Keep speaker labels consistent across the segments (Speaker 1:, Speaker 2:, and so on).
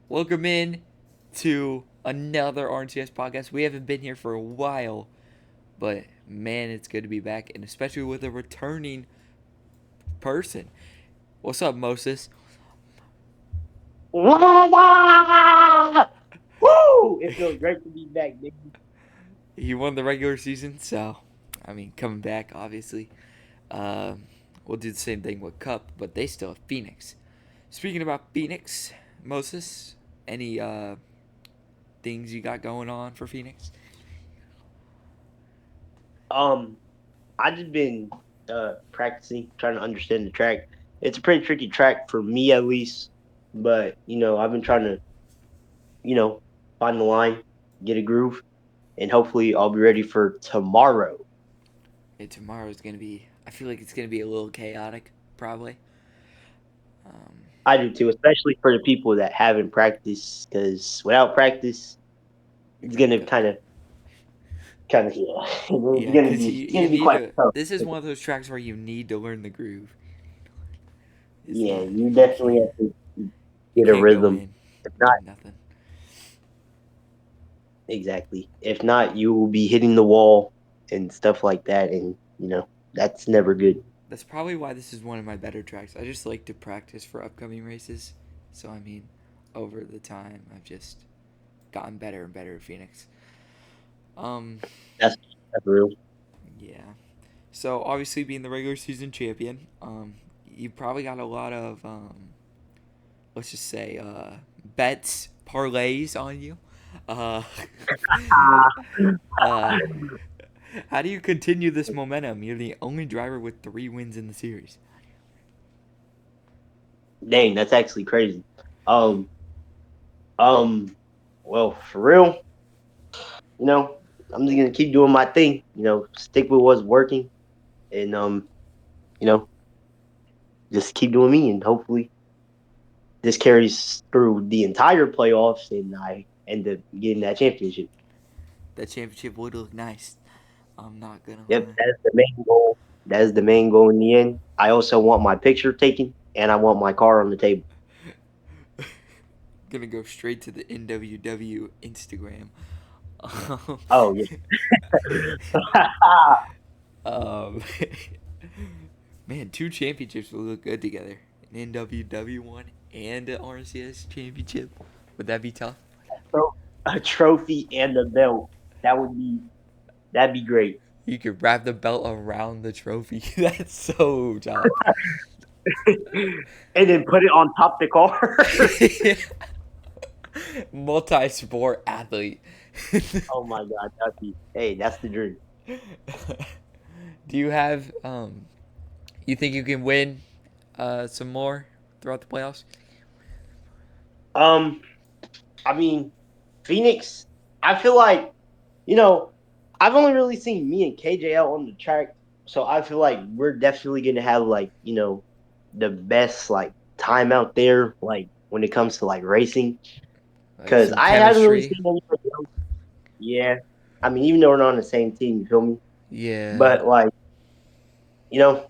Speaker 1: Welcome in to another RNCS podcast. We haven't been here for a while, but man, it's good to be back, and especially with a returning person. What's up, Moses?
Speaker 2: Woo! It feels great to be back, baby.
Speaker 1: He won the regular season, so coming back obviously. Um, we'll do the same thing with Cup, but they still have Phoenix. Speaking about Phoenix, Moses, any things you got going on for Phoenix?
Speaker 2: Um, I just been practicing, trying to understand the track. It's a pretty tricky track for me at least, but I've been trying to, you know, find the line, get a groove, and hopefully I'll be ready for tomorrow.
Speaker 1: Tomorrow's gonna be. I feel like it's gonna be a little chaotic, probably. Um,
Speaker 2: I do too, especially for the people that haven't practiced, because without practice,
Speaker 1: you're
Speaker 2: it's
Speaker 1: gonna
Speaker 2: gonna
Speaker 1: go.
Speaker 2: kind of yeah, it's
Speaker 1: Yeah,
Speaker 2: gonna
Speaker 1: because
Speaker 2: be
Speaker 1: you
Speaker 2: it's
Speaker 1: you
Speaker 2: gonna be
Speaker 1: need
Speaker 2: quite
Speaker 1: to.
Speaker 2: tough.
Speaker 1: This is one of those tracks where you need to learn the groove. It's
Speaker 2: Yeah,
Speaker 1: not.
Speaker 2: you
Speaker 1: You
Speaker 2: definitely
Speaker 1: can't.
Speaker 2: have to
Speaker 1: You
Speaker 2: get a
Speaker 1: can't go
Speaker 2: rhythm.
Speaker 1: in
Speaker 2: If not,
Speaker 1: with nothing.
Speaker 2: exactly. If not, you will be hitting the wall and stuff like that, and that's never good.
Speaker 1: That's probably why this is one of my better tracks. I just like to practice for upcoming races. So over the time, I've just gotten better and better at Phoenix. Um,
Speaker 2: That's that's real.
Speaker 1: yeah. So obviously, being the regular season champion, you probably got a lot of let's just say bets, parlays on you. Uh, uh, how do you continue this momentum? You're the only driver with 3 wins in the series.
Speaker 2: Dang, that's actually crazy. Um, um, well, for real, you know, I'm just gonna keep doing my thing. Stick with what's working, and you know, just keep doing me, and hopefully this carries through the entire playoffs, and I end up getting that championship.
Speaker 1: That championship would look nice. I'm not gonna
Speaker 2: Yep,
Speaker 1: lie.
Speaker 2: that is the main goal. That is the main goal in the end. I also want my picture taken, and I want my car on the table.
Speaker 1: Gonna go straight to the NWW Instagram. Um,
Speaker 2: Oh yeah.
Speaker 1: um, man, 2 championships would look good together. An NWW one and an RCS championship. Would that be tough?
Speaker 2: A trophy and a belt. That would be that'd be great.
Speaker 1: You could wrap the belt around the trophy. That's so tough.
Speaker 2: And then put it on top the car.
Speaker 1: Multi-sport athlete.
Speaker 2: Oh my god, that'd be hey, that's the dream.
Speaker 1: Do you have you think you can win some more throughout the playoffs?
Speaker 2: Um, I mean, Phoenix, I feel like, you know, I've only really seen me and KJ out on the track, so I feel like we're definitely gonna have like, the best like time out there, like when it comes to like racing.
Speaker 1: Like
Speaker 2: Cause
Speaker 1: some
Speaker 2: I haven't really
Speaker 1: chemistry?
Speaker 2: seen anybody else. Yeah. I mean, even though we're not on the same team, you feel me?
Speaker 1: Yeah.
Speaker 2: But like, you know,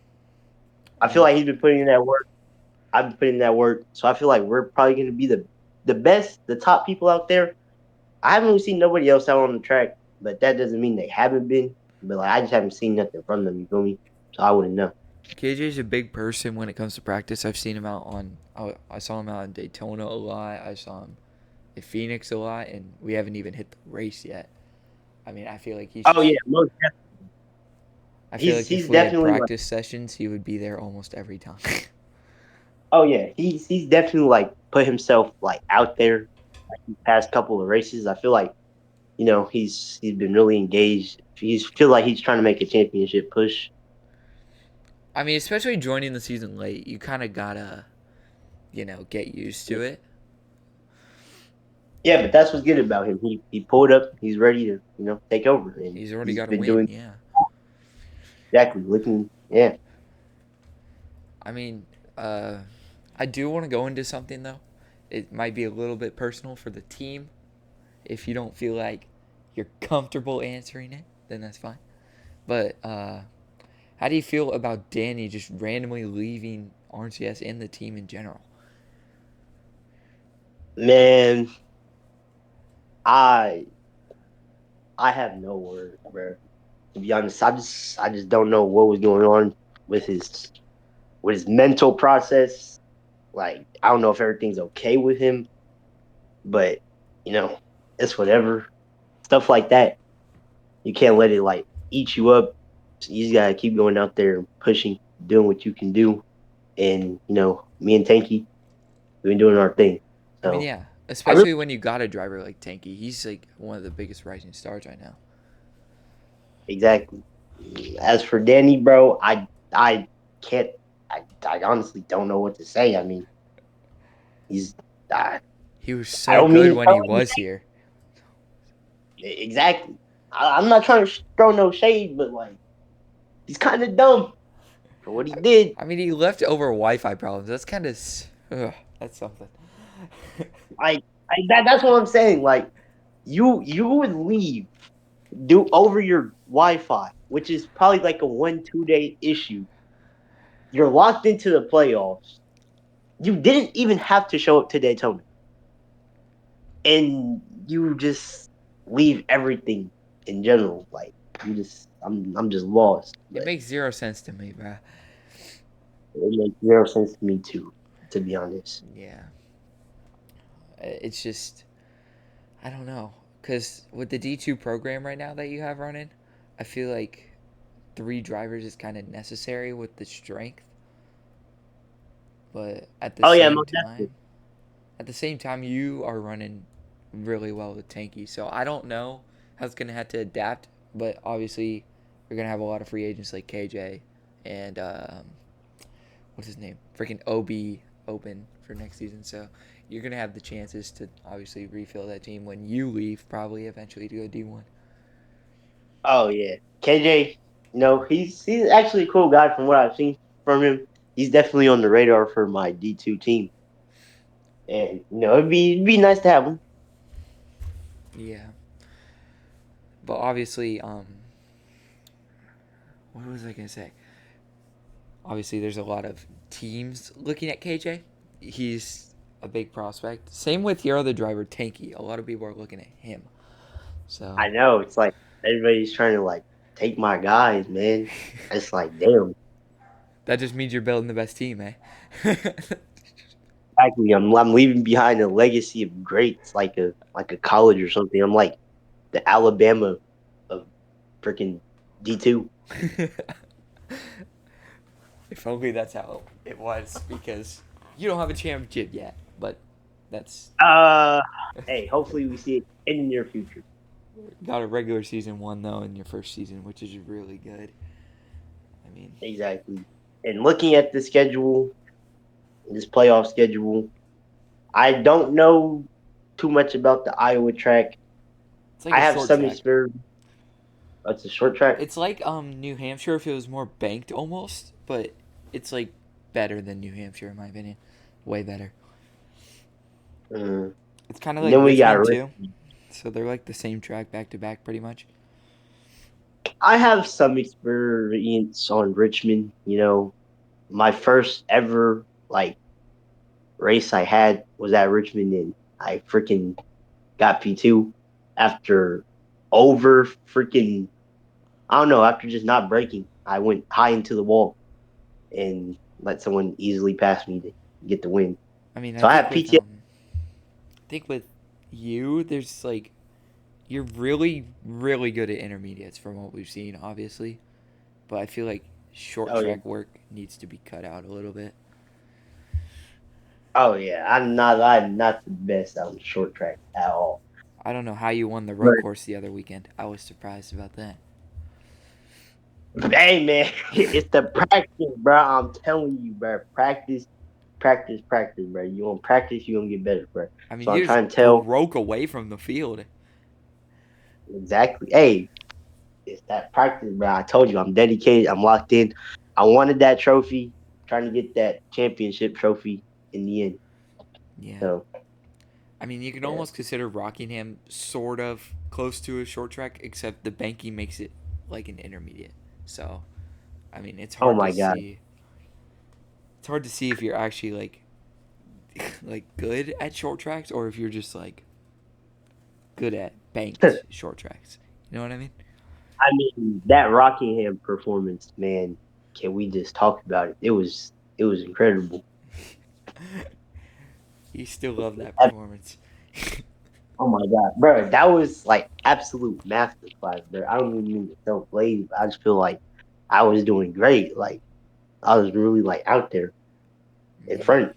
Speaker 2: I feel
Speaker 1: You
Speaker 2: like he's been putting in that work. I've been putting in that work. So I feel like we're probably gonna be the best, the top people out there. I haven't really seen nobody else out on the track, but that doesn't mean they haven't been. But like I just haven't seen nothing from them, you feel me? So I wouldn't know.
Speaker 1: KJ's a big person when it comes to practice. I've seen him out on. I saw him out in Daytona a lot. I saw him in Phoenix a lot, and we haven't even hit the race yet. I feel like he's
Speaker 2: Oh
Speaker 1: just.
Speaker 2: yeah, most
Speaker 1: I feel
Speaker 2: he's
Speaker 1: like if
Speaker 2: he's
Speaker 1: we had
Speaker 2: definitely like
Speaker 1: practice sessions, he would be there almost every time.
Speaker 2: oh yeah, he's definitely like put himself like out there like these past couple of races. I feel like he's been really engaged. He's feel like he's trying to make a championship push.
Speaker 1: Especially joining the season late, you kind of gotta, get used
Speaker 2: Yeah,
Speaker 1: to it.
Speaker 2: yeah, but that's what's good about him. He pulled up. He's ready to take over, and
Speaker 1: He's already
Speaker 2: he's
Speaker 1: got a
Speaker 2: been
Speaker 1: win.
Speaker 2: doing
Speaker 1: Yeah.
Speaker 2: exactly looking. Yeah.
Speaker 1: I mean, uh, I do want to go into something though. It might be a little bit personal for the team. If you don't feel like you're comfortable answering it, then that's fine. But how do you feel about Danny just randomly leaving RCS and the team in general?
Speaker 2: Man, I I have no words, bro. To be honest, I just don't know what was going on with his mental process. Like, I don't know if everything's okay with him, but you know, it's whatever. Stuff like that, you can't let it like eat you up. So you just gotta keep going out there and pushing, doing what you can do. And me and Tanky, we've been doing our thing.
Speaker 1: I mean,
Speaker 2: So
Speaker 1: yeah,
Speaker 2: I really
Speaker 1: especially when you got a driver like Tanky. He's like one of the biggest rising stars right now.
Speaker 2: exactly. As for Danny, bro, I can't. I honestly don't know what to say. I mean, he's. I,
Speaker 1: He was
Speaker 2: I
Speaker 1: so
Speaker 2: don't mean
Speaker 1: good
Speaker 2: to
Speaker 1: when
Speaker 2: throw
Speaker 1: he
Speaker 2: any
Speaker 1: was here.
Speaker 2: shade. Exactly. I'm not trying to throw no shade, but like he's kind of dumb for what he did.
Speaker 1: I mean, he left over Wi-Fi problems. That's kind of that's something.
Speaker 2: That's what I'm saying. Like you would leave do over your Wi-Fi, which is probably like a 1-2 day issue. You're locked into the playoffs. You didn't even have to show up to Daytona, and you just leave everything in general. Like I'm just lost.
Speaker 1: It
Speaker 2: But
Speaker 1: makes zero sense to me, bro.
Speaker 2: it makes zero sense to me too, to be honest.
Speaker 1: Yeah, it's just I don't know, cause with the D2 program right now that you have running, I feel like three drivers is kind of necessary with the strength, but
Speaker 2: Oh yeah, most definitely.
Speaker 1: at the same time, you are running really well with Tanky. So I don't know how it's gonna have to adapt, but obviously you're gonna have a lot of free agents like KJ and what's his name, freaking OB open for next season. So you're gonna have the chances to obviously refill that team when you leave, probably eventually to go D1.
Speaker 2: Oh yeah, KJ. He's actually a cool guy from what I've seen from him. He's definitely on the radar for my D2 team, and it'd be nice to have him.
Speaker 1: Yeah, but obviously, what was I gonna say? Obviously, there's a lot of teams looking at KJ. He's a big prospect. Same with your other driver, Tanky. A lot of people are looking at him.
Speaker 2: I
Speaker 1: So
Speaker 2: know it's like everybody's trying to like take my guys, man. It's like damn.
Speaker 1: that just means you're building the best team, eh?
Speaker 2: Exactly. I'm leaving behind a legacy of greats, like a college or something. I'm like the Alabama of freaking D2.
Speaker 1: If only that's how it was, because you don't have a championship yet. But that's
Speaker 2: Uh, hey, hopefully we see it in the near future.
Speaker 1: got a regular season one though in your first season, which is really good. I mean,
Speaker 2: Exactly. And looking at the schedule, this playoff schedule, I don't know too much about the Iowa track.
Speaker 1: it's like
Speaker 2: I
Speaker 1: a
Speaker 2: have
Speaker 1: short
Speaker 2: some
Speaker 1: track.
Speaker 2: experience. It's a short track.
Speaker 1: It's like New Hampshire if it was more banked almost, but it's like better than New Hampshire in my opinion. Way better.
Speaker 2: Mm.
Speaker 1: It's kind of
Speaker 2: And
Speaker 1: like
Speaker 2: then we got
Speaker 1: Richmond too.
Speaker 2: Richmond.
Speaker 1: So they're like the same track back to back pretty much.
Speaker 2: I have some experience on Richmond. My first ever like race I had was at Richmond, and I freaking got P2 after over freaking I don't know after just not braking. I went high into the wall and let someone easily pass me to get the win.
Speaker 1: I mean,
Speaker 2: So I have PTS.
Speaker 1: I think with you there's like you're really really good at intermediates from what we've seen obviously, but I feel like short
Speaker 2: Oh yeah,
Speaker 1: track work needs to be cut out a little bit.
Speaker 2: oh yeah. I'm not the best on short track at all.
Speaker 1: I don't know how you won the road
Speaker 2: But
Speaker 1: course the other weekend. I was surprised about that.
Speaker 2: hey man, it's the practice, bro. I'm telling you, bro. Practice, practice, practice, bro. You want practice, you gonna get better, bro.
Speaker 1: I mean,
Speaker 2: So I'm
Speaker 1: you just
Speaker 2: trying to tell
Speaker 1: broke away from the field.
Speaker 2: exactly. Hey, it's that practice, bro. I told you, I'm dedicated. I'm locked in. I wanted that trophy. Trying to get that championship trophy in the end.
Speaker 1: Yeah.
Speaker 2: So
Speaker 1: I mean, you can
Speaker 2: yeah.
Speaker 1: almost consider Rockingham sort of close to a short track, except the banking makes it like an intermediate. So, I mean,
Speaker 2: Oh my god.
Speaker 1: it's hard to see if you're actually like like good at short tracks, or if you're just like good at banked short tracks. You know what I mean?
Speaker 2: I mean, that Rockingham performance, man. Can we just talk about it? It was incredible.
Speaker 1: You still love that performance.
Speaker 2: Oh my god, bro, that was like absolute masterclass, bro. I don't even mean to self blame. I just feel like I was doing great. Like I was really like out there in
Speaker 1: Yeah.
Speaker 2: front.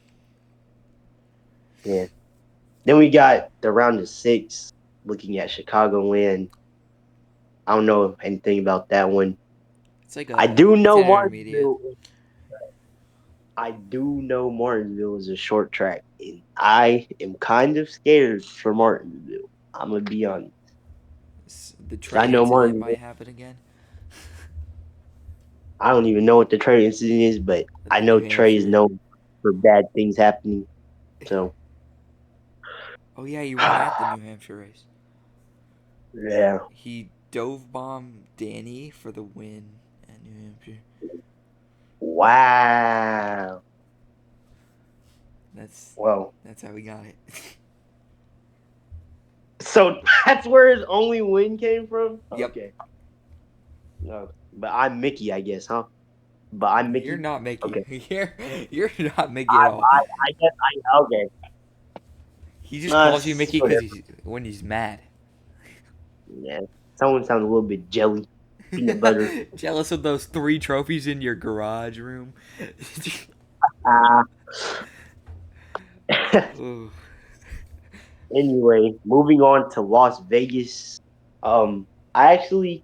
Speaker 2: Yeah. Then we got the round of six, looking at Chicagoland. I don't know anything about that one.
Speaker 1: It's like
Speaker 2: I
Speaker 1: a
Speaker 2: do
Speaker 1: it's
Speaker 2: know
Speaker 1: an intermediate.
Speaker 2: Martinsville. I do know Martinsville is a short track, and I am kind of scared for Martinsville. I'm gonna be honest.
Speaker 1: The
Speaker 2: 'Cause I
Speaker 1: Trey
Speaker 2: know
Speaker 1: incident
Speaker 2: Martinsville.
Speaker 1: might happen again.
Speaker 2: I don't even know what the Trey incident is, but
Speaker 1: At
Speaker 2: I
Speaker 1: the
Speaker 2: know
Speaker 1: New
Speaker 2: Trey is
Speaker 1: Hampshire.
Speaker 2: known for bad things happening. So
Speaker 1: Oh yeah, you weren't at the New Hampshire race.
Speaker 2: yeah.
Speaker 1: He dove bombed Danny for the win at New Hampshire.
Speaker 2: Wow.
Speaker 1: That's
Speaker 2: Well,
Speaker 1: that's how we got it.
Speaker 2: so that's where his only win came from?
Speaker 1: Yep.
Speaker 2: Okay. No. But I'm Mickey, I guess, huh? But I'm
Speaker 1: You're
Speaker 2: Mickey?
Speaker 1: not Mickey.
Speaker 2: Okay.
Speaker 1: You're not Mickey at all.
Speaker 2: I guess I okay.
Speaker 1: He just calls you Mickey because
Speaker 2: Whatever.
Speaker 1: he's when he's mad.
Speaker 2: Yeah. Someone sounds a little bit jelly. Peanut butter.
Speaker 1: Jealous of those 3 trophies in your garage room.
Speaker 2: Ah.
Speaker 1: Ooh,
Speaker 2: Anyway, moving on to Las Vegas. I actually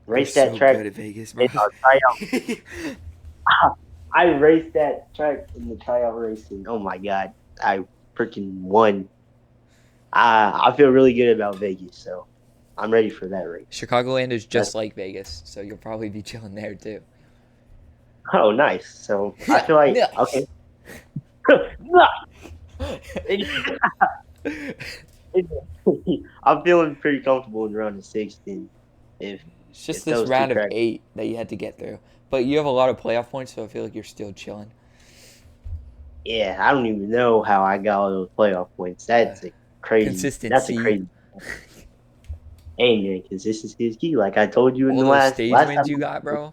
Speaker 1: you're
Speaker 2: raced that
Speaker 1: so
Speaker 2: track
Speaker 1: good at Vegas, bro.
Speaker 2: in our tryout. I raced that track in the tryout race, and oh my god, I freaking won. I feel really good about Vegas, so I'm ready for that race.
Speaker 1: Chicagoland is
Speaker 2: That's
Speaker 1: just like Vegas, so you'll probably be chilling there too.
Speaker 2: oh nice. So I feel like okay,
Speaker 1: Nice.
Speaker 2: I'm feeling pretty comfortable in round of 16. If
Speaker 1: It's just
Speaker 2: if
Speaker 1: this
Speaker 2: those two
Speaker 1: round of
Speaker 2: tracks,
Speaker 1: 8 that you had to get through, but you have a lot of playoff points, so I feel like you're still chilling.
Speaker 2: yeah, I don't even know how I got all those playoff points.
Speaker 1: Uh,
Speaker 2: That's a crazy. That's a
Speaker 1: Consistency.
Speaker 2: crazy. Hey man, consistency is key. Like I told you in
Speaker 1: All
Speaker 2: the
Speaker 1: those
Speaker 2: last
Speaker 1: stage
Speaker 2: last
Speaker 1: wins
Speaker 2: time.
Speaker 1: you got, bro.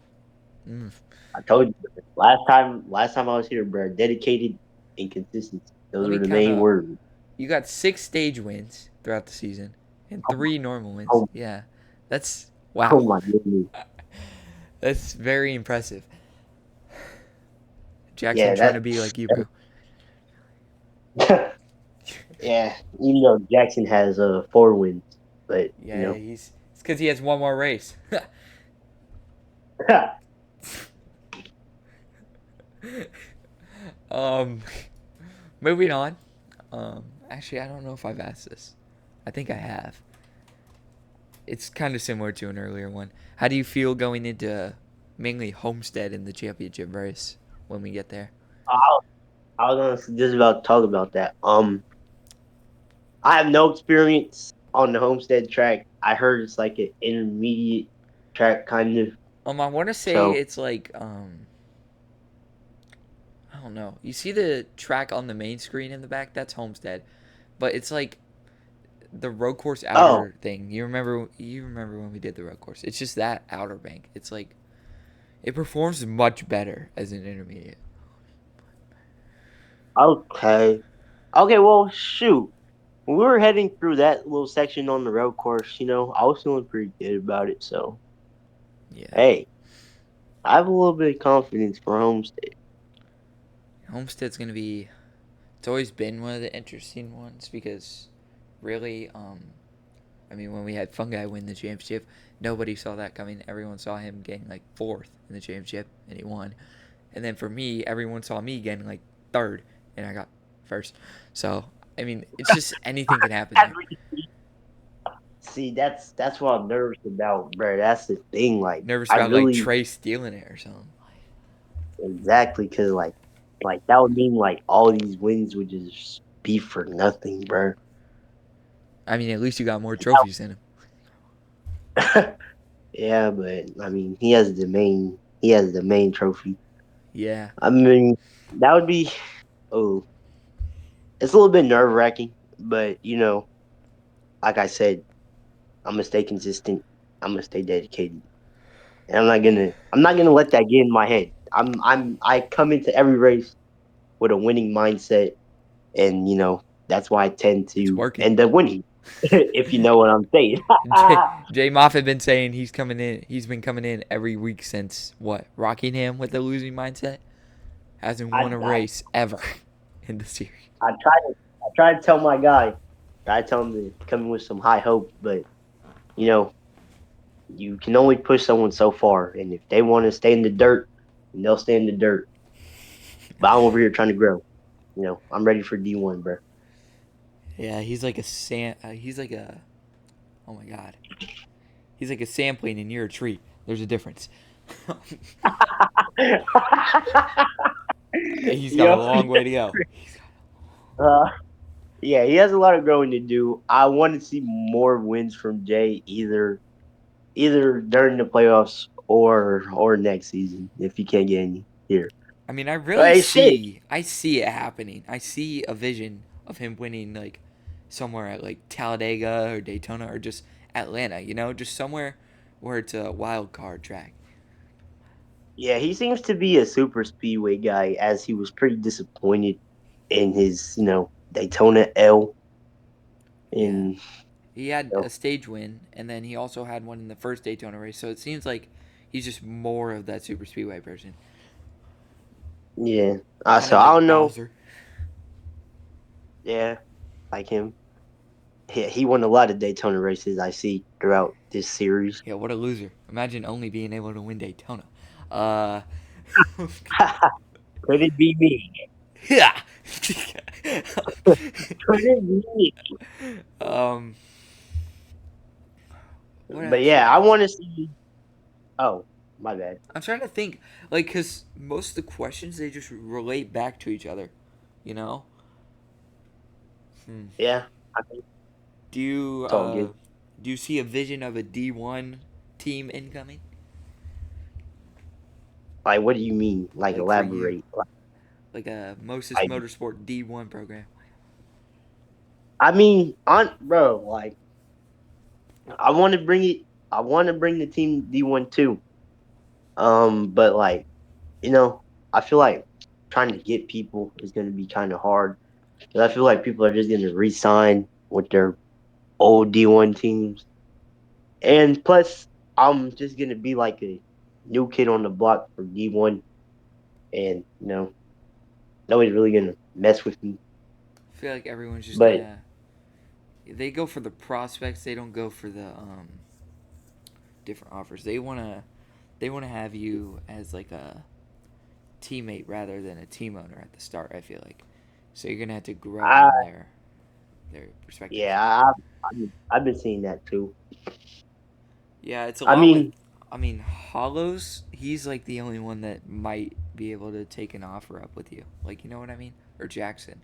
Speaker 1: Mm.
Speaker 2: I told you last time I was here, bro. Dedicated and consistency. Those
Speaker 1: Let
Speaker 2: were
Speaker 1: me
Speaker 2: the
Speaker 1: count
Speaker 2: main
Speaker 1: up.
Speaker 2: words.
Speaker 1: You got 6 stage wins throughout the season and
Speaker 2: Oh,
Speaker 1: 3 normal wins.
Speaker 2: oh,
Speaker 1: Yeah, that's
Speaker 2: oh
Speaker 1: wow.
Speaker 2: my goodness.
Speaker 1: That's very impressive. Jackson
Speaker 2: Yeah,
Speaker 1: trying to be like you, bro.
Speaker 2: yeah. Even though Jackson has 4 wins, but
Speaker 1: Yeah, it's because he has one more race. um, moving on. Actually, I don't know if I've asked this. I think I have. It's kind of similar to an earlier one. How do you feel going into mainly Homestead in the championship race when we get there?
Speaker 2: I, I was honestly just about to talk about that. I have no experience on the Homestead track. I heard it's like an intermediate track, kind of.
Speaker 1: I want to say
Speaker 2: So,
Speaker 1: it's like I don't know. You see the track on the main screen in the back? That's Homestead, but it's like the road course
Speaker 2: oh,
Speaker 1: outer thing. You remember? You remember when we did the road course? It's just that outer bank. It's like it performs much better as an intermediate.
Speaker 2: okay. Okay, well, shoot. When we were heading through that little section on the road course, I was feeling pretty good about it. So,
Speaker 1: Yeah,
Speaker 2: hey, I have a little bit of confidence for Homestead.
Speaker 1: Homestead's gonna be. It's always been one of the interesting ones because, really, I mean, when we had Fungi win the championship, nobody saw that coming. Everyone saw him getting like fourth in the championship, and he won. And then for me, everyone saw me getting like third, and I got first. So I mean, it's just anything can happen there.
Speaker 2: See, that's what I'm nervous about, bro. That's the thing. Like,
Speaker 1: Nervous
Speaker 2: I
Speaker 1: about like
Speaker 2: really
Speaker 1: Trey stealing it or something.
Speaker 2: exactly because like that would mean like all these wins would just be for nothing, bro.
Speaker 1: I mean, at least you got more trophies than him.
Speaker 2: Yeah, but I mean, he has the main trophy.
Speaker 1: Yeah,
Speaker 2: I mean, that would be oh. it's a little bit nerve wracking, but like I said, I'm gonna stay consistent. I'm gonna stay dedicated, and I'm not gonna let that get in my head. I come into every race with a winning mindset, and that's why I tend
Speaker 1: It's
Speaker 2: to
Speaker 1: working.
Speaker 2: end up winning. If you know what I'm saying.
Speaker 1: Jay Moffat been saying he's coming in. He's been coming in every week since what Rockingham with the losing mindset. Hasn't
Speaker 2: I,
Speaker 1: won a
Speaker 2: I
Speaker 1: race ever in the series.
Speaker 2: I try to tell my guy, I tell him to come in with some high hopes, but you know you can only push someone so far, and if they want to stay in the dirt, then they'll stay in the dirt. But I'm over here trying to grow. I'm ready for D1, bro.
Speaker 1: Yeah, he's like a sand. He's like a. Oh my god. He's like a sapling and you're a tree. There's a difference. He's got a
Speaker 2: Yo,
Speaker 1: long way to go.
Speaker 2: uh, yeah, he has a lot of growing to do. I want to see more wins from Jay, either during the playoffs or next season if he can't get any here.
Speaker 1: I mean, I really
Speaker 2: Hey, shit.
Speaker 1: see. I see it happening. I see a vision of him winning like somewhere at like Talladega or Daytona or just Atlanta. Just somewhere where it's a wild card track.
Speaker 2: Yeah, he seems to be a super speedway guy, as he was pretty disappointed in his, Daytona L.
Speaker 1: Yeah,
Speaker 2: And
Speaker 1: he had a stage win, and then he also had one in the first Daytona race. So it seems like he's just more of that super speedway person,
Speaker 2: yeah,
Speaker 1: kind
Speaker 2: so
Speaker 1: of
Speaker 2: I
Speaker 1: like
Speaker 2: don't know.
Speaker 1: Bowser.
Speaker 2: Yeah, like him. He won a lot of Daytona races I see throughout this series.
Speaker 1: Yeah, what a loser! Imagine only being able to win Daytona. Uh,
Speaker 2: Could it be me?
Speaker 1: yeah.
Speaker 2: Could it be me?
Speaker 1: um, what
Speaker 2: But
Speaker 1: else should
Speaker 2: yeah,
Speaker 1: I
Speaker 2: I
Speaker 1: ask?
Speaker 2: want to see. Oh, my bad.
Speaker 1: I'm trying to think, like, cause most of the questions they just relate back to each other, you know. Hmm.
Speaker 2: Yeah, I think
Speaker 1: Do you
Speaker 2: it's all good.
Speaker 1: do you see a vision of a D1 team incoming?
Speaker 2: Like, what do you mean? Like,
Speaker 1: Like for you,
Speaker 2: elaborate.
Speaker 1: like a Moses
Speaker 2: Like,
Speaker 1: Motorsport D1 program.
Speaker 2: I mean, on bro, like, I want to bring it. I want to bring the team D1 too. But like, you know, I feel like trying to get people is going to be kind of hard. 'Cause I feel like people are just going to re-sign with their old D1 teams, and plus, I'm just going to be like a new kid on the block for D1, and nobody's really going to mess with me.
Speaker 1: I feel like everyone's just
Speaker 2: But
Speaker 1: gonna they go for the prospects. They don't go for the different offers. They wanna have you as like a teammate rather than a team owner at the start. I feel like so you're gonna have to grow
Speaker 2: I,
Speaker 1: on their perspectives.
Speaker 2: yeah, I've been seeing that too.
Speaker 1: Yeah, it's a
Speaker 2: I
Speaker 1: lot with.
Speaker 2: mean,
Speaker 1: I mean, Hollows. He's like the only one that might be able to take an offer up with you. Like, you know what I mean? Or Jackson.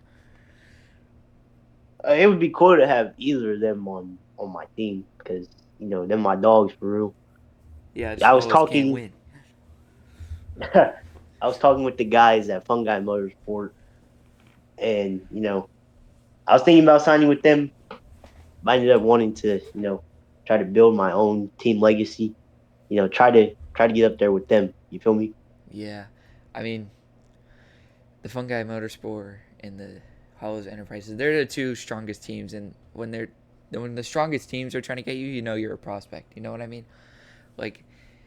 Speaker 2: it would be cool to have either of them on my team because they're my dogs for real.
Speaker 1: Yeah, just
Speaker 2: I was
Speaker 1: Hollows can't
Speaker 2: talking,
Speaker 1: win.
Speaker 2: I was talking with the guys at Fungi Motorsport, and I was thinking about signing with them. But I ended up wanting to, try to build my own team legacy. Try to get up there with them. You feel me?
Speaker 1: Yeah, I mean, the Fungi Motorsport and the Hollows Enterprises. They're the two strongest teams, and when the strongest teams are trying to get you, you know you're a prospect. You know what I mean? Like,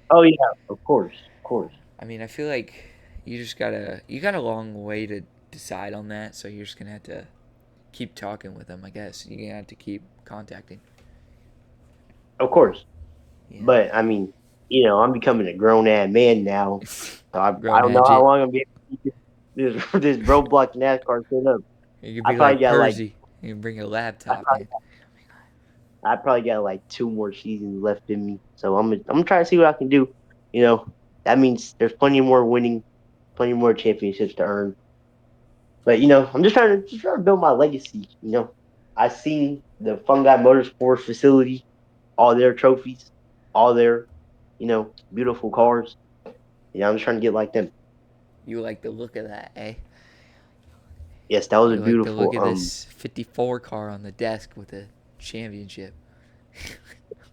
Speaker 2: Oh yeah, of course, of course.
Speaker 1: I mean, I feel like you got a long way to decide on that, so you're just gonna have to keep talking with them. I guess you're gonna have to keep contacting.
Speaker 2: Of course.
Speaker 1: Yeah.
Speaker 2: But I mean, I'm becoming a grown ass man now, so I
Speaker 1: Grown
Speaker 2: don't know how
Speaker 1: agit.
Speaker 2: long I'm gonna be able to keep this Roblox NASCAR set up.
Speaker 1: You could
Speaker 2: I
Speaker 1: be
Speaker 2: probably
Speaker 1: like
Speaker 2: got like
Speaker 1: Persy. You can bring a
Speaker 2: I
Speaker 1: laptop
Speaker 2: probably
Speaker 1: in.
Speaker 2: I probably got like two more seasons left in me. So I'm trying to see what I can do. You know, that means there's plenty more winning, plenty more championships to earn. But I'm just trying to build my legacy. I seen the Fungi Motorsports facility, all their trophies, all their, beautiful cars. I'm just trying to get like them.
Speaker 1: You like the look of that, eh?
Speaker 2: Yes, that was
Speaker 1: I
Speaker 2: a
Speaker 1: like to look
Speaker 2: beautiful.
Speaker 1: at this 54 car on the desk with a championship.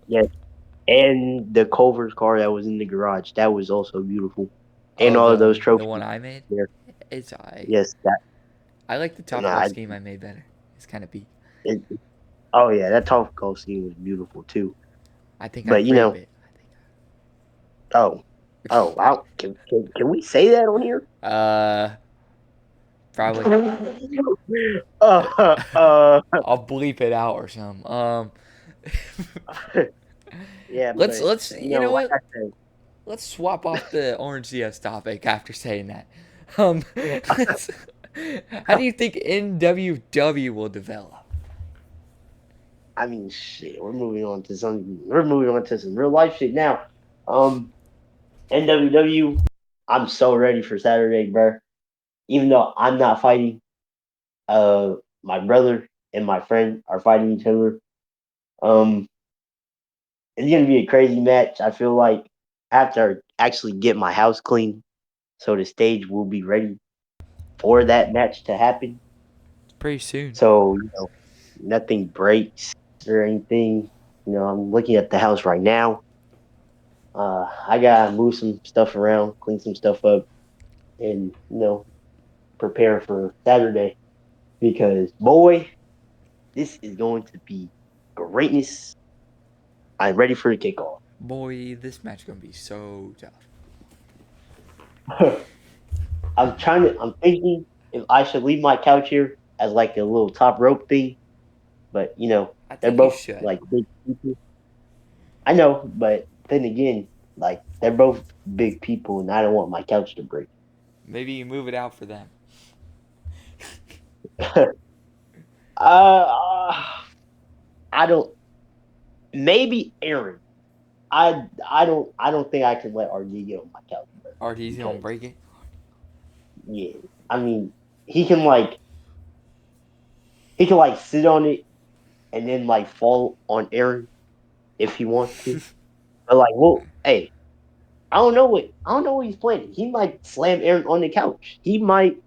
Speaker 2: Yes, and the Culver's car that was in the garage, that was also beautiful, and
Speaker 1: Oh,
Speaker 2: all of those
Speaker 1: the one
Speaker 2: trophies
Speaker 1: I made?
Speaker 2: there.
Speaker 1: It's I.
Speaker 2: Yes, that.
Speaker 1: I like the Top
Speaker 2: Nah,
Speaker 1: Golf scheme I made better. It's kind of beat.
Speaker 2: it, oh yeah, that Top Golf scene was beautiful too.
Speaker 1: I think I
Speaker 2: But
Speaker 1: crave it.
Speaker 2: oh, oh, wow, can we say that on here?
Speaker 1: Probably.
Speaker 2: uh, uh,
Speaker 1: I'll bleep it out or something.
Speaker 2: yeah,
Speaker 1: let's
Speaker 2: but
Speaker 1: let's
Speaker 2: you
Speaker 1: you
Speaker 2: know,
Speaker 1: know
Speaker 2: like
Speaker 1: what?
Speaker 2: I said,
Speaker 1: Let's swap off the Orange CS topic after saying that. How do you think NWW will develop?
Speaker 2: I mean, shit, we're moving on to some real life shit now. Um, NWW, I'm so ready for Saturday, bro. Even though I'm not fighting, uh, my brother and my friend are fighting each other. Um, it's gonna be a crazy match. I feel like I have to actually get my house clean, so the stage will be ready for that match to happen.
Speaker 1: Pretty soon.
Speaker 2: So nothing breaks or anything. I'm looking at the house right now. I gotta move some stuff around, clean some stuff up, and prepare for Saturday because boy, this is going to be greatness. I'm ready for the kickoff.
Speaker 1: Boy, this match gonna be so tough.
Speaker 2: I'm thinking if I should leave my couch here as like a little top rope thing, but
Speaker 1: I
Speaker 2: they're
Speaker 1: think you
Speaker 2: both
Speaker 1: should.
Speaker 2: like big people. I know, but then again, like they're both big people, and I don't want my couch to break.
Speaker 1: Maybe you move it out for them.
Speaker 2: uh, I don't. Maybe Aaron. I don't think I can let RD get on my couch, bro,
Speaker 1: RT's gonna
Speaker 2: because
Speaker 1: break it.
Speaker 2: yeah, I mean he can like he can like sit on it and then like fall on Aaron if he wants to. But like, well, hey, I don't know what he's planning. He might slam Aaron on the couch. He might.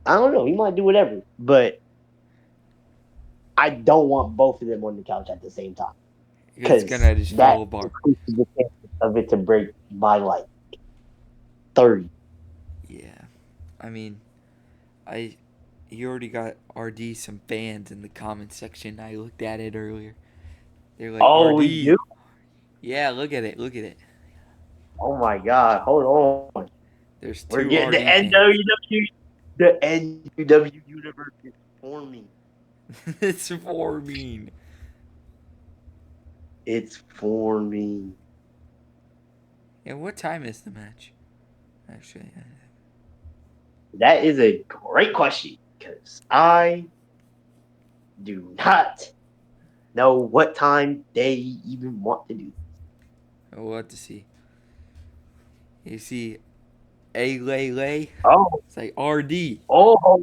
Speaker 2: I don't know. He might do whatever. But I don't want both of them on the couch at the same time
Speaker 1: It's
Speaker 2: because
Speaker 1: gonna just
Speaker 2: that
Speaker 1: fall apart.
Speaker 2: increases the chances of it to break by like 30.
Speaker 1: Yeah. I mean, I you already got RD some fans in the comment section. I looked at it earlier. They're like
Speaker 2: Oh, we do.
Speaker 1: RD. Yeah, look at it. Look at it.
Speaker 2: Oh my God! Hold on.
Speaker 1: There's
Speaker 2: We're
Speaker 1: two
Speaker 2: getting the
Speaker 1: RD fans.
Speaker 2: NWW. The NWW universe is forming.
Speaker 1: It's for mean.
Speaker 2: It's forming.
Speaker 1: And what time is the match? Actually,
Speaker 2: That is a great question because I do not know what time they even want to do.
Speaker 1: we'll have to see. You see, A Lay Lay.
Speaker 2: Oh,
Speaker 1: It's like RD.
Speaker 2: oh,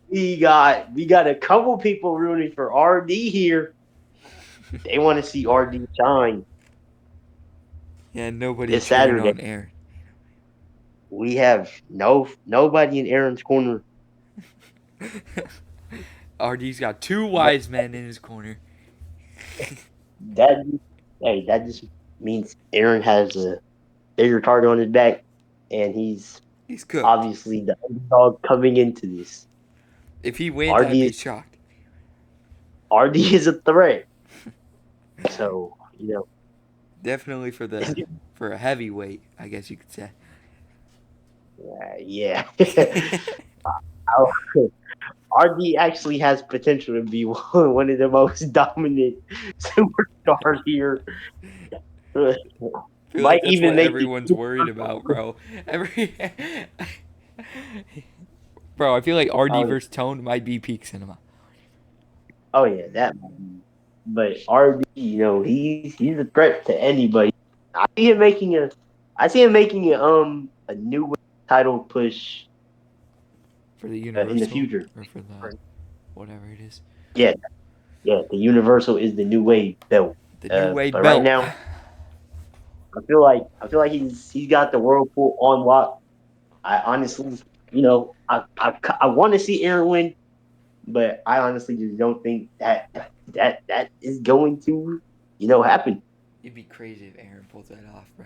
Speaker 2: we got a couple people rooting for RD here. They want to see RD shine
Speaker 1: Yeah, nobody
Speaker 2: this
Speaker 1: cheering
Speaker 2: Saturday.
Speaker 1: on Aaron.
Speaker 2: We have nobody in Aaron's corner.
Speaker 1: RD's got two wise men in his corner.
Speaker 2: That that just means Aaron has a bigger target on his back, and he's
Speaker 1: He's cooked.
Speaker 2: obviously the underdog coming into this.
Speaker 1: If he wins, I'd
Speaker 2: RD
Speaker 1: be
Speaker 2: is
Speaker 1: shocked.
Speaker 2: RD is a threat. So
Speaker 1: Definitely for a heavyweight, I guess you could say.
Speaker 2: yeah. RD actually has potential to be one of the most dominant superstars here.
Speaker 1: I feel like
Speaker 2: Might
Speaker 1: that's
Speaker 2: even
Speaker 1: what
Speaker 2: make the
Speaker 1: everyone's worried about, bro. Every bro, I feel like RD
Speaker 2: oh,
Speaker 1: versus Tone might be peak cinema.
Speaker 2: oh yeah, that might be. But RD, he's a threat to anybody. I see him making a I see him making a new title push
Speaker 1: For the
Speaker 2: in the
Speaker 1: Universal
Speaker 2: future.
Speaker 1: or for the whatever it is.
Speaker 2: Yeah, yeah, the Universal is the new wave belt.
Speaker 1: The new weight
Speaker 2: But right
Speaker 1: belt.
Speaker 2: now, I feel like he's got the Whirlpool on lock. I honestly, I want to see Aaron win, but I honestly just don't think that is going to happen.
Speaker 1: It'd be crazy if Aaron pulls that off, bro.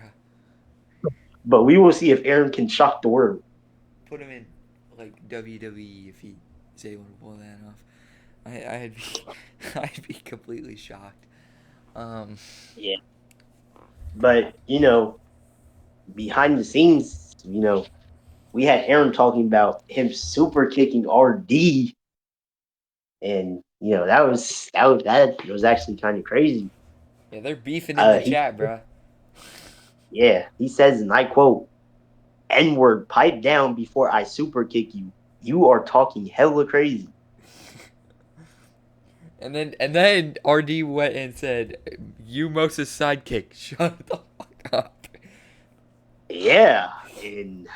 Speaker 2: But we will see if Aaron can shock the world.
Speaker 1: Put him in like WWE if he is able to pull that off. I'd be I'd be completely shocked. Um,
Speaker 2: Yeah. But behind the scenes, we had Aaron talking about him super kicking RD, and that was actually kind of crazy.
Speaker 1: yeah, they're beefing in the
Speaker 2: He
Speaker 1: chat, bro.
Speaker 2: Yeah, he says, and I quote, "N word, pipe down before I super kick you. You are talking hella crazy."
Speaker 1: And then RD went and said, "You Moses sidekick, shut the fuck up."
Speaker 2: Yeah, and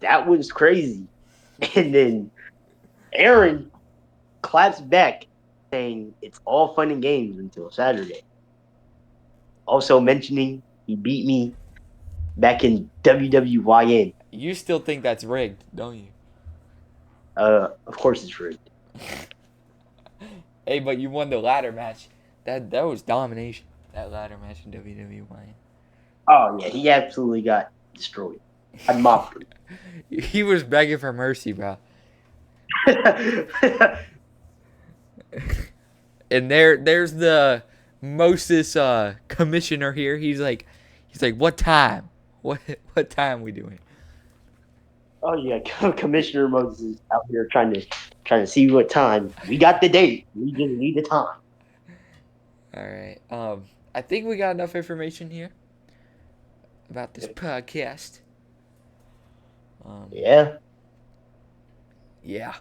Speaker 2: that was crazy. And then Aaron claps back, saying it's all fun and games until Saturday. Also mentioning he beat me back in WWYN.
Speaker 1: You still think that's rigged, don't you?
Speaker 2: Of course it's rigged.
Speaker 1: Hey, but you won the ladder match. That was domination. That ladder match in WWE.
Speaker 2: Oh yeah, he absolutely got destroyed. I mopped
Speaker 1: He was begging for mercy, bro.
Speaker 2: him.
Speaker 1: And there's the Moses commissioner here. He's like, what time? What time we doing?
Speaker 2: Oh yeah, Commissioner Moses out here trying to see what time. We got the date. We just need the time.
Speaker 1: All right. I think we got enough information here about this podcast. Um,
Speaker 2: Yeah.
Speaker 1: yeah.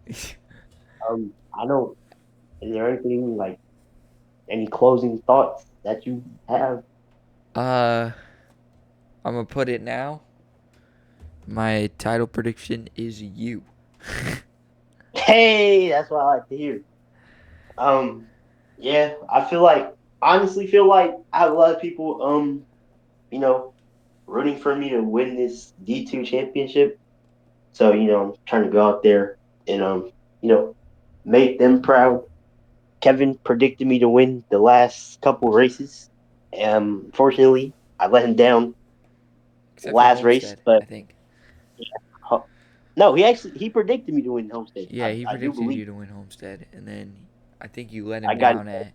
Speaker 2: I don't. Is there anything like any closing thoughts that you have?
Speaker 1: I'm gonna put it now. My title prediction is you.
Speaker 2: Hey, that's what I like to hear. Um, yeah, honestly feel like I have a lot of people you know rooting for me to win this D2 championship. So I'm trying to go out there and you know make them proud. Kevin predicted me to win the last couple races. Fortunately, I let him down
Speaker 1: Except for
Speaker 2: last race,
Speaker 1: Homestead,
Speaker 2: but
Speaker 1: I think.
Speaker 2: uh, no, he predicted me to win Homestead.
Speaker 1: Yeah,
Speaker 2: I,
Speaker 1: he
Speaker 2: I do
Speaker 1: predicted
Speaker 2: believe
Speaker 1: you to win Homestead, and then I think you let
Speaker 2: I
Speaker 1: him
Speaker 2: got
Speaker 1: down at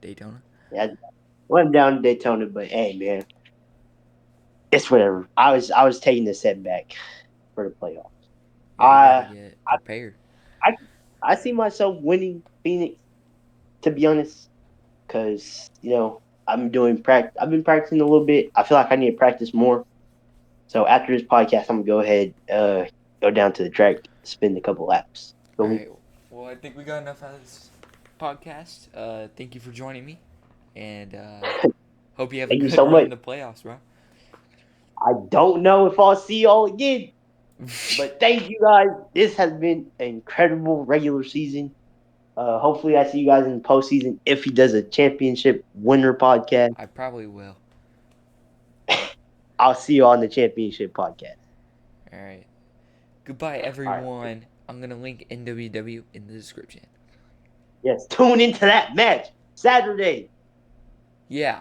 Speaker 1: Daytona.
Speaker 2: yeah, I let him down in Daytona, but hey man, it's whatever. I was taking the setback for the playoffs.
Speaker 1: Yeah, you gotta
Speaker 2: I
Speaker 1: get
Speaker 2: I
Speaker 1: prepared.
Speaker 2: I, I see myself winning Phoenix, to be honest, because I've been practicing a little bit. I feel like I need to practice more. So after this podcast, I'm gonna go ahead, go down to the track, spin a couple laps.
Speaker 1: All
Speaker 2: Feel me?
Speaker 1: right. Well, I think we got enough out of this podcast. Thank you for joining me, and hope you have a
Speaker 2: Thank you
Speaker 1: good
Speaker 2: so
Speaker 1: run
Speaker 2: much.
Speaker 1: in the playoffs, bro.
Speaker 2: I don't know if I'll see y'all again, but thank you guys. This has been an incredible regular season. Hopefully, I see you guys in the postseason if he does a championship winner podcast.
Speaker 1: I probably will.
Speaker 2: I'll see you on the championship podcast.
Speaker 1: All right. Goodbye,
Speaker 2: All right.
Speaker 1: everyone. I'm gonna link NWW in the description.
Speaker 2: Yes. Tune into that match Saturday.
Speaker 1: Yeah.